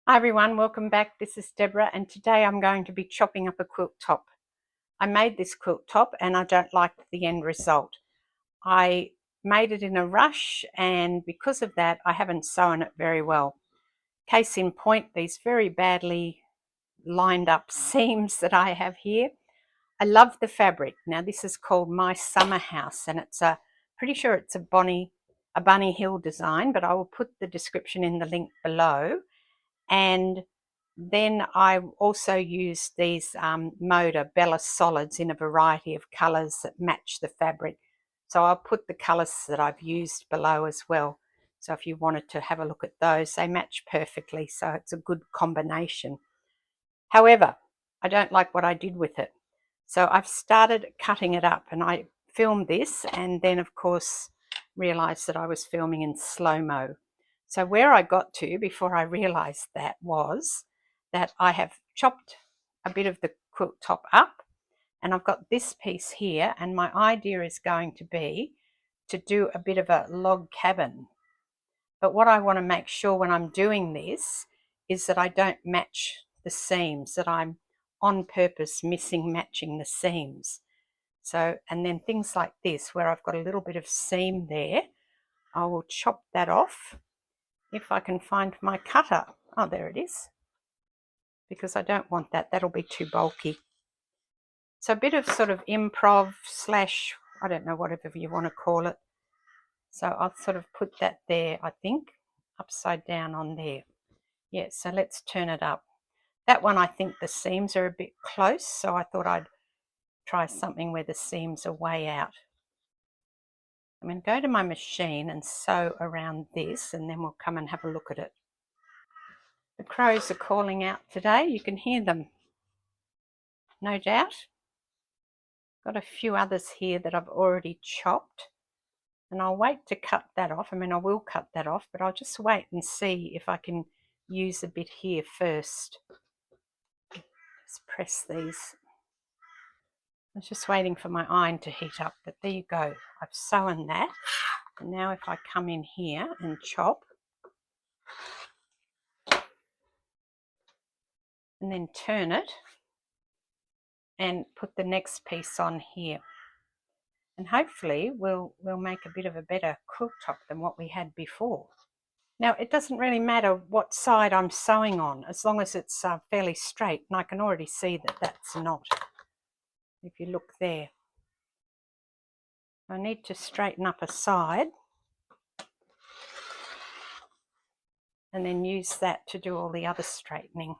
Hi everyone, welcome back. This is Deborah and today I'm going to be chopping up a quilt top. I made this quilt top and I don't like the end result. I made it in a rush and because of that I haven't sewn it very well. Case in point, these very badly lined up seams that I have here. I love the fabric. Now this is called My Summer House and it's pretty sure it's a Bunny Hill design, but I will put the description in the link below. And then I also used these Moda Bella solids in a variety of colours that match the fabric. So I'll put the colours that I've used below as well. So if you wanted to have a look at those, they match perfectly. So it's a good combination. However, I don't like what I did with it. So I've started cutting it up and I filmed this and then of course realised that I was filming in slow-mo. So where I got to before I realised that was that I have chopped a bit of the quilt top up and I've got this piece here, and my idea is going to be to do a bit of a log cabin. But what I want to make sure when I'm doing this is that I don't match the seams, that I'm on purpose matching the seams. So, and then things like this where I've got a little bit of seam there, I will chop that off if I can find my cutter. Oh, there it is. Because I don't want that, that'll be too bulky. So a bit of sort of improv slash, I don't know, whatever you want to call it. So I'll sort of put that there, I think, upside down on there. Yeah, so let's turn it up. That one, I think the seams are a bit close, so I thought I'd try something where the seams are way out. I'm going to go to my machine and sew around this, and then we'll come and have a look at it. The crows are calling out today. You can hear them, no doubt. Got a few others here that I've already chopped, and I'll wait to cut that off. I mean, I will cut that off, but I'll just wait and see if I can use a bit here first. Just press these. I was just waiting for my iron to heat up, but there you go. I've sewn that. And now if I come in here and chop, and then turn it, and put the next piece on here. And hopefully we'll make a bit of a better quilt top than what we had before. Now it doesn't really matter what side I'm sewing on as long as it's fairly straight, and I can already see that that's not. If you look there, I need to straighten up a side and then use that to do all the other straightening.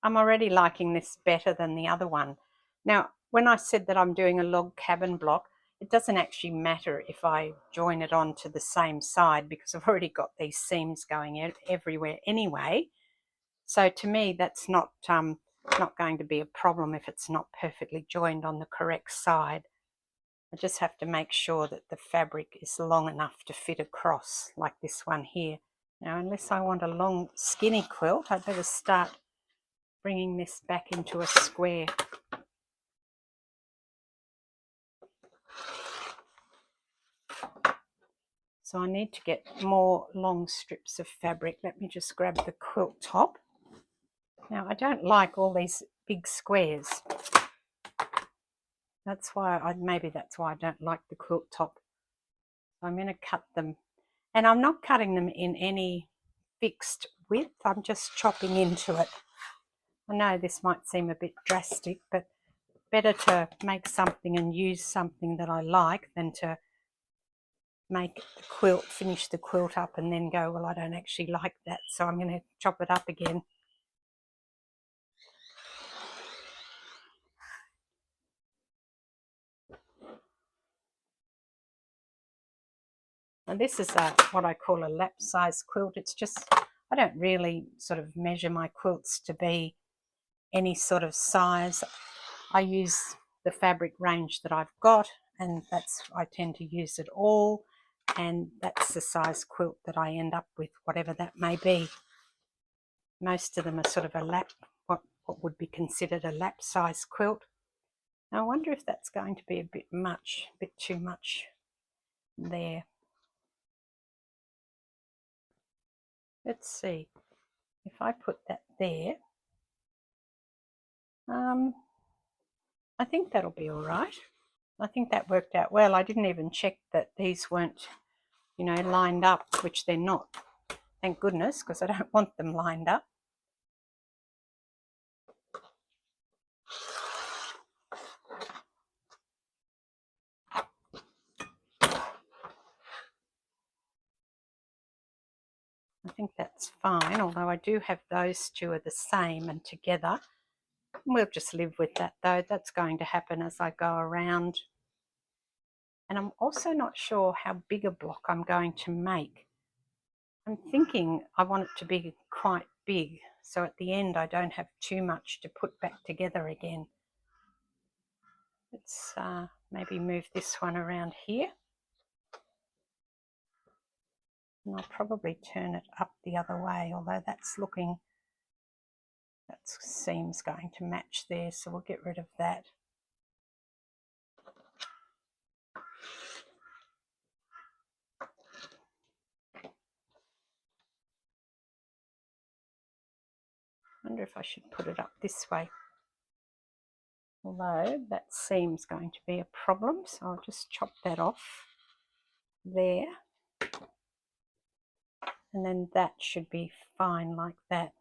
I'm already liking this better than the other one. Now, when I said that I'm doing a log cabin block, it doesn't actually matter if I join it onto the same side because I've already got these seams going everywhere anyway. So to me, that's not going to be a problem if it's not perfectly joined on the correct side. I just have to make sure that the fabric is long enough to fit across, like this one here. Now, unless I want a long skinny quilt, I'd better start bringing this back into a square. So I need to get more long strips of fabric. Let me just grab the quilt top. Now I don't like all these big squares. That's why maybe that's why I don't like the quilt top. So I'm going to cut them, and I'm not cutting them in any fixed width. I'm just chopping into it. I know this might seem a bit drastic, but better to make something and use something that I like than to make the quilt, finish the quilt up and then go, well, I don't actually like that, so I'm going to chop it up again. And this is what I call a lap size quilt. It's just, I don't really sort of measure my quilts to be any sort of size. I use the fabric range that I've got, and I tend to use it all, and that's the size quilt that I end up with, whatever that may be. Most of them are sort of a lap, what would be considered a lap size quilt. Now I wonder if that's going to be a bit much, a bit too much there. Let's see, if I put that there, I think that'll be all right. I think that worked out well. I didn't even check that these weren't, you know, lined up, which they're not. Thank goodness, because I don't want them lined up. I think that's fine, although I do have those two are the same and together. We'll just live with that though. That's going to happen as I go around. And I'm also not sure how big a block I'm going to make. I'm thinking I want it to be quite big, so at the end I don't have too much to put back together again. Let's maybe move this one around here. And I'll probably turn it up the other way, although that's looking, that seam's going to match there, so we'll get rid of that. I wonder if I should put it up this way, although that seam's going to be a problem, so I'll just chop that off there, and then that should be fine like that.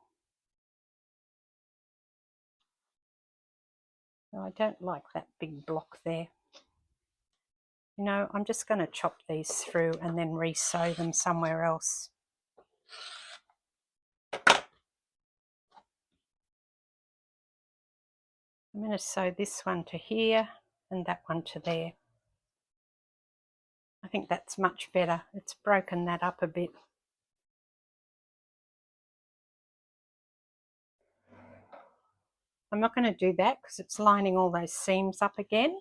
So I don't like that big block there. You know, I'm just going to chop these through and then re-sew them somewhere else. I'm going to sew this one to here and that one to there. I think that's much better. It's broken that up a bit. I'm not going to do that because it's lining all those seams up again.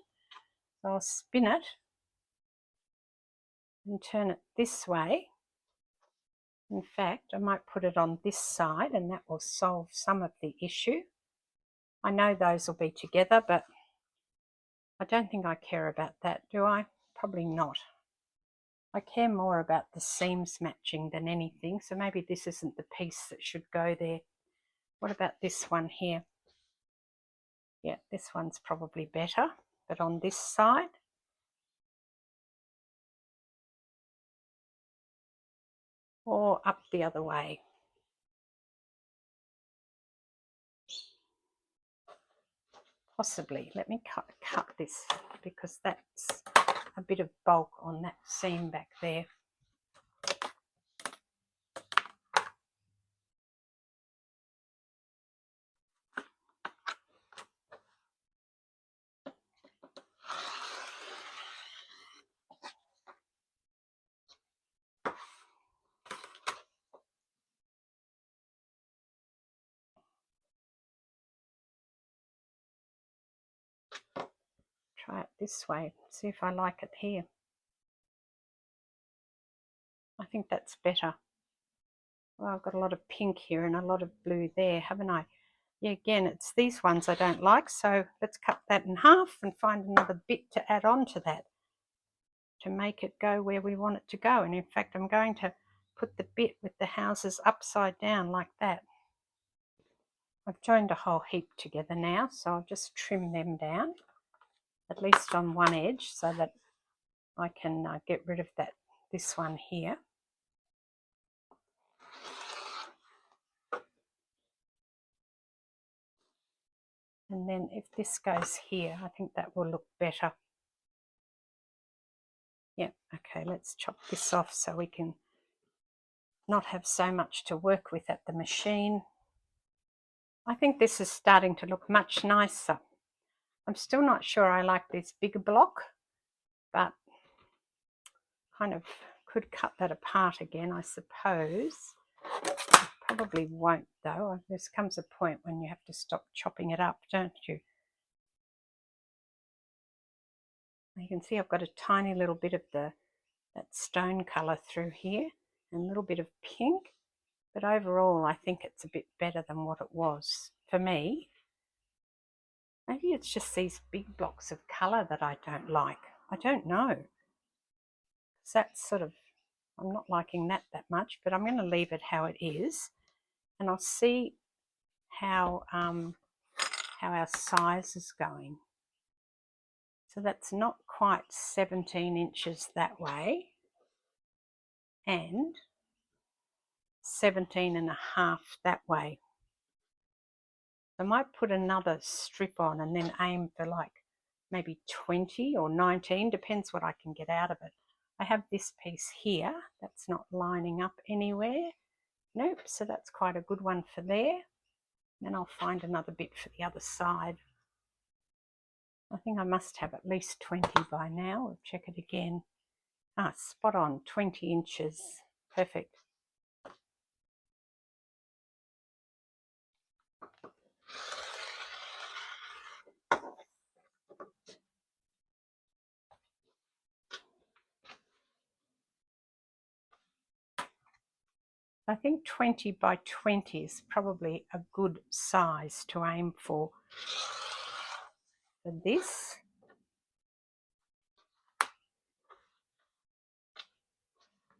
So I'll spin it and turn it this way. In fact, I might put it on this side and that will solve some of the issue. I know those will be together, but I don't think I care about that, do I? Probably not. I care more about the seams matching than anything, so maybe this isn't the piece that should go there. What about this one here? Yeah, this one's probably better, but on this side. Or up the other way. Possibly. Let me cut this because that's a bit of bulk on that seam back there. Try it this way, see if I like it here. I think that's better. Well, I've got a lot of pink here and a lot of blue there, haven't I? Yeah, again, it's these ones I don't like, so let's cut that in half and find another bit to add on to that to make it go where we want it to go. And in fact, I'm going to put the bit with the houses upside down like that. I've joined a whole heap together now, so I'll just trim them down, at least on one edge, so that I can get rid of this one here. And then if this goes here, I think that will look better. Yeah, okay, let's chop this off so we can not have so much to work with at the machine. I think this is starting to look much nicer. I'm still not sure I like this bigger block, but kind of could cut that apart again, I suppose. Probably won't though. There comes a point when you have to stop chopping it up, don't you? You can see I've got a tiny little bit of that stone colour through here and a little bit of pink, but overall I think it's a bit better than what it was for me. Maybe it's just these big blocks of colour that I don't like. I don't know. So that's sort of, I'm not liking that much, but I'm going to leave it how it is, and I'll see how our size is going. So that's not quite 17 inches that way, and 17.5 that way. I might put another strip on and then aim for like maybe 20 or 19, depends what I can get out of it. I have this piece here that's not lining up anywhere. Nope, so that's quite a good one for there. Then I'll find another bit for the other side. I think I must have at least 20 by now. We'll check it again. Ah, spot on, 20 inches. Perfect. I think 20 by 20 is probably a good size to aim for this.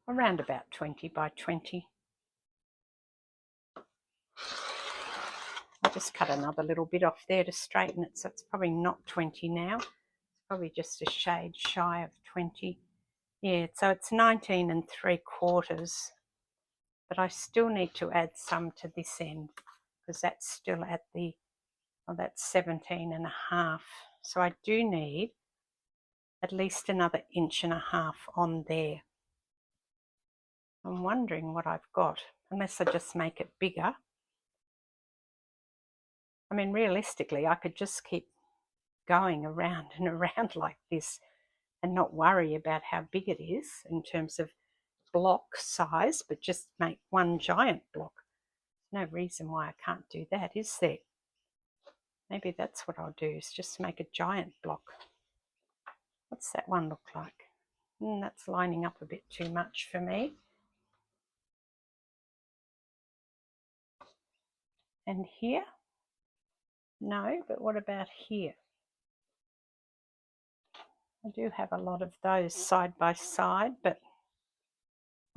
Around about 20 by 20. I'll just cut another little bit off there to straighten it, so it's probably not 20 now. It's probably just a shade shy of 20. Yeah, so it's 19 3/4. But I still need to add some to this end because that's still at the, oh, that's 17.5. So I do need at least another 1.5 inches on there. I'm wondering what I've got, unless I just make it bigger. I mean, realistically, I could just keep going around and around like this and not worry about how big it is in terms of block size, but just make one giant block. No reason why I can't do that, is there? Maybe that's what I'll do, is just make a giant block. What's that one look like? That's lining up a bit too much for me. And here? No, but what about here? I do have a lot of those side by side, but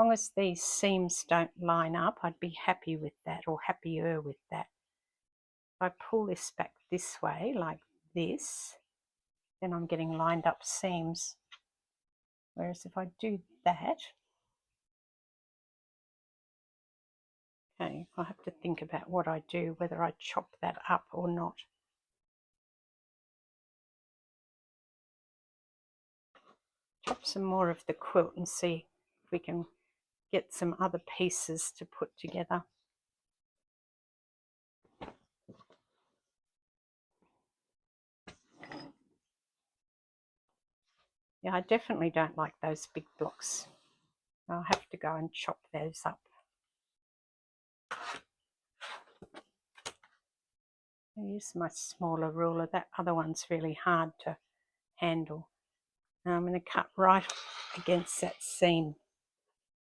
as long as these seams don't line up, I'd be happy with that, or happier with that. If I pull this back this way, like this, then I'm getting lined up seams. Whereas if I do that, okay, I'll have to think about what I do, whether I chop that up or not. Chop some more of the quilt and see if we can get some other pieces to put together. Yeah, I definitely don't like those big blocks. I'll have to go and chop those up. I use my smaller ruler. That other one's really hard to handle. Now I'm going to cut right against that seam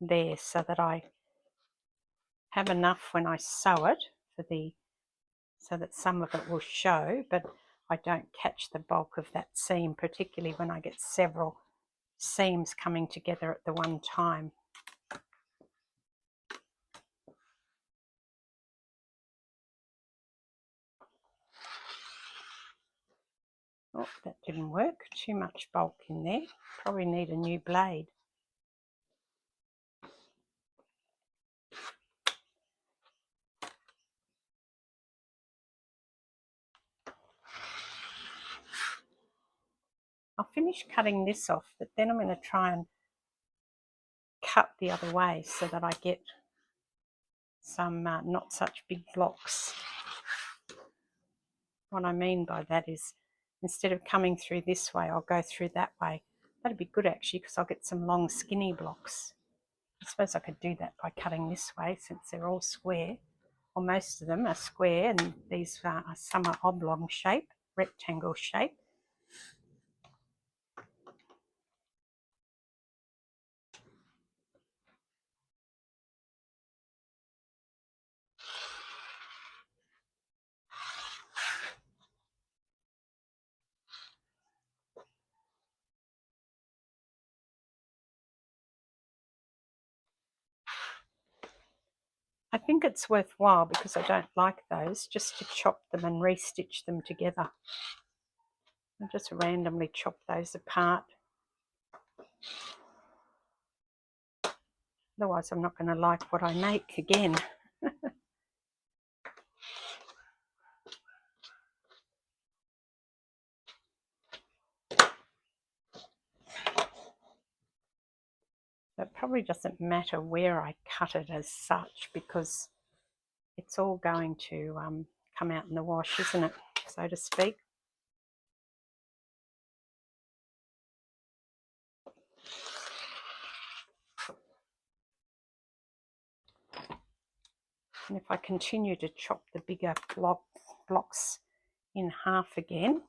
there so that I have enough when I sew it for the, so that some of it will show, but I don't catch the bulk of that seam, particularly when I get several seams coming together at the one time. Oh, that didn't work. Too much bulk in there. Probably need a new blade. I'll finish cutting this off, but then I'm going to try and cut the other way so that I get some not such big blocks. What I mean by that is, instead of coming through this way, I'll go through that way. That'd be good actually, because I'll get some long skinny blocks. I suppose I could do that by cutting this way, since they're all square, or most of them are square, and these some are oblong shape, rectangle shape. I think it's worthwhile, because I don't like those, just to chop them and restitch them together. I'll just randomly chop those apart. Otherwise I'm not going to like what I make again. It probably doesn't matter where I cut it as such, because it's all going to come out in the wash, isn't it, so to speak. And if I continue to chop the bigger blocks in half again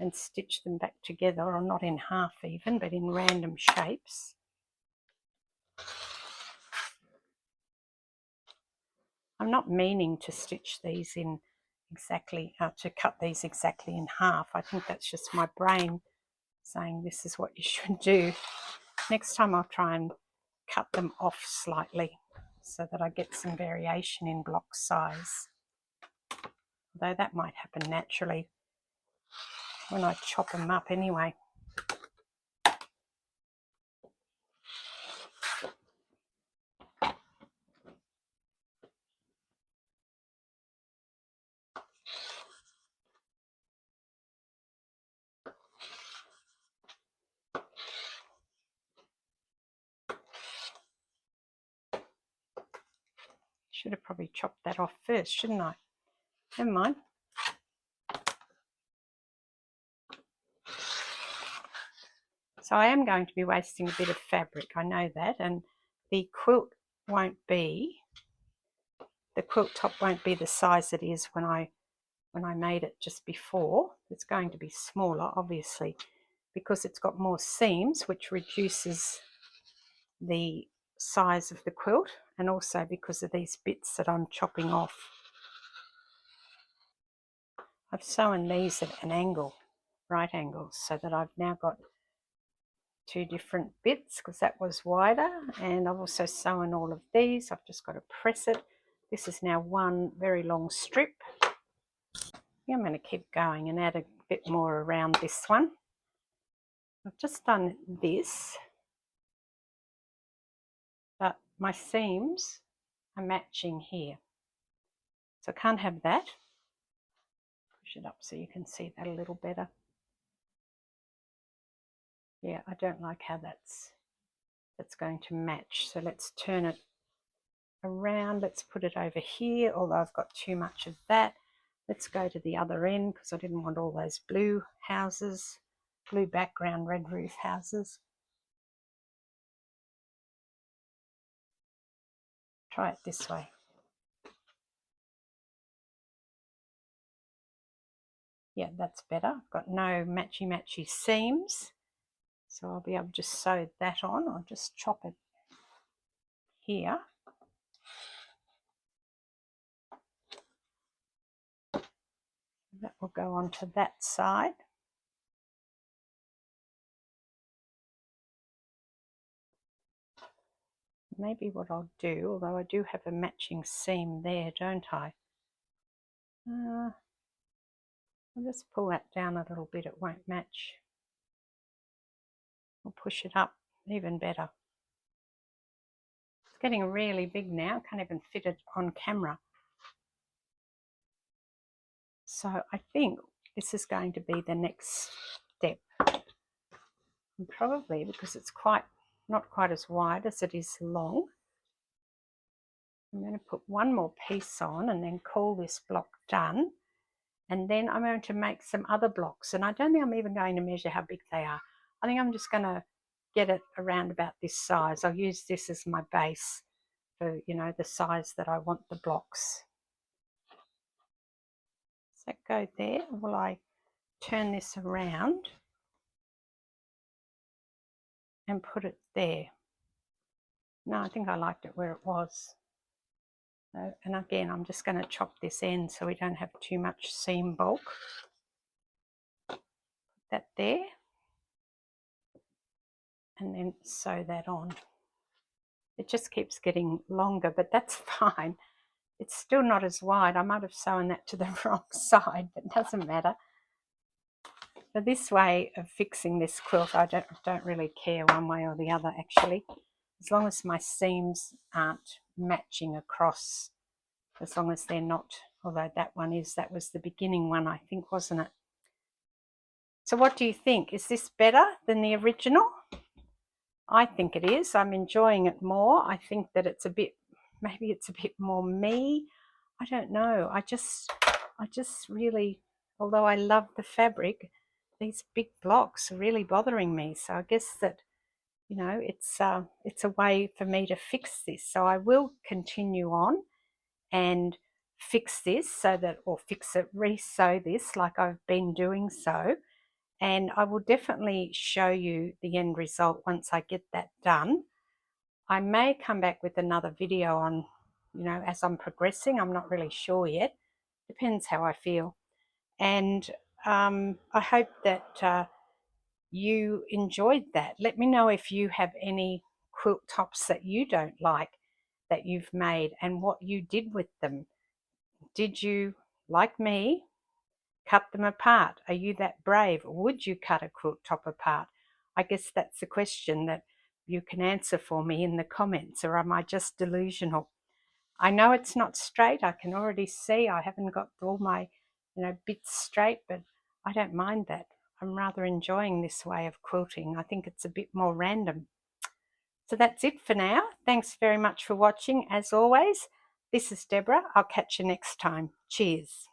and stitch them back together, or not in half even, but in random shapes, I'm not meaning to stitch these in exactly, to cut these exactly in half. I think that's just my brain saying this is what you should do. Next time I'll try and cut them off slightly so that I get some variation in block size. Although that might happen naturally when I chop them up anyway. Should have probably chopped that off first, shouldn't I? Never mind. So I am going to be wasting a bit of fabric, I know that, and the quilt top won't be the size it is when I made it just before. It's going to be smaller, obviously, because it's got more seams, which reduces the size of the quilt, and also because of these bits that I'm chopping off. I've sewn these at an angle, right angles, so that I've now got two different bits, because that was wider, and I've also sewn all of these. I've just got to press it. This is now one very long strip. I'm going to keep going and add a bit more around this one. I've just done this, but my seams are matching here, so I can't have that. Push it up so you can see that a little better. Yeah, I don't like how that's going to match, so let's turn it around. Let's put it over here, although I've got too much of that. Let's go to the other end, because I didn't want all those blue houses, blue background, red roof houses. Try it this way. Yeah, that's better. I've got no matchy seams, so I'll be able to just sew that on. I'll just chop it here. That will go onto that side. Maybe what I'll do, although I do have a matching seam there, don't I? I'll just pull that down a little bit. It won't match. I'll push it up, even better. It's getting really big now. I can't even fit it on camera. So I think this is going to be the next step. And probably because it's not quite as wide as it is long, I'm going to put one more piece on and then call this block done. And then I'm going to make some other blocks. And I don't think I'm even going to measure how big they are. I think I'm just going to get it around about this size. I'll use this as my base for, you know, the size that I want the blocks. Does that go there? Or will I turn this around and put it there? No, I think I liked it where it was. So, and again, I'm just going to chop this end so we don't have too much seam bulk. Put that there. And then sew that on. It just keeps getting longer, but that's fine. It's still not as wide. I might have sewn that to the wrong side, but it doesn't matter. So this way of fixing this quilt, I don't really care one way or the other, actually. As long as my seams aren't matching across, as long as they're not, although that one is, that was the beginning one, I think, wasn't it? So what do you think? Is this better than the original? I think it is. I'm enjoying it more. I think that it's a bit, maybe it's a bit more me. I don't know. I just really, although I love the fabric, these big blocks are really bothering me. So I guess that, you know, it's a way for me to fix this. So I will continue on and fix this so that, or fix it, re-sew this like I've been doing so. And I will definitely show you the end result once I get that done. I may come back with another video on, you know, as I'm progressing. I'm not really sure yet. Depends how I feel. And I hope that you enjoyed that. Let me know if you have any quilt tops that you don't like that you've made and what you did with them. Did you, like me, cut them apart? Are you that brave? Would you cut a quilt top apart? I guess that's the question that you can answer for me in the comments, or am I just delusional? I know it's not straight. I can already see I haven't got all my, you know, bits straight, but I don't mind that. I'm rather enjoying this way of quilting. I think it's a bit more random. So that's it for now. Thanks very much for watching. As always, this is Deborah. I'll catch you next time. Cheers.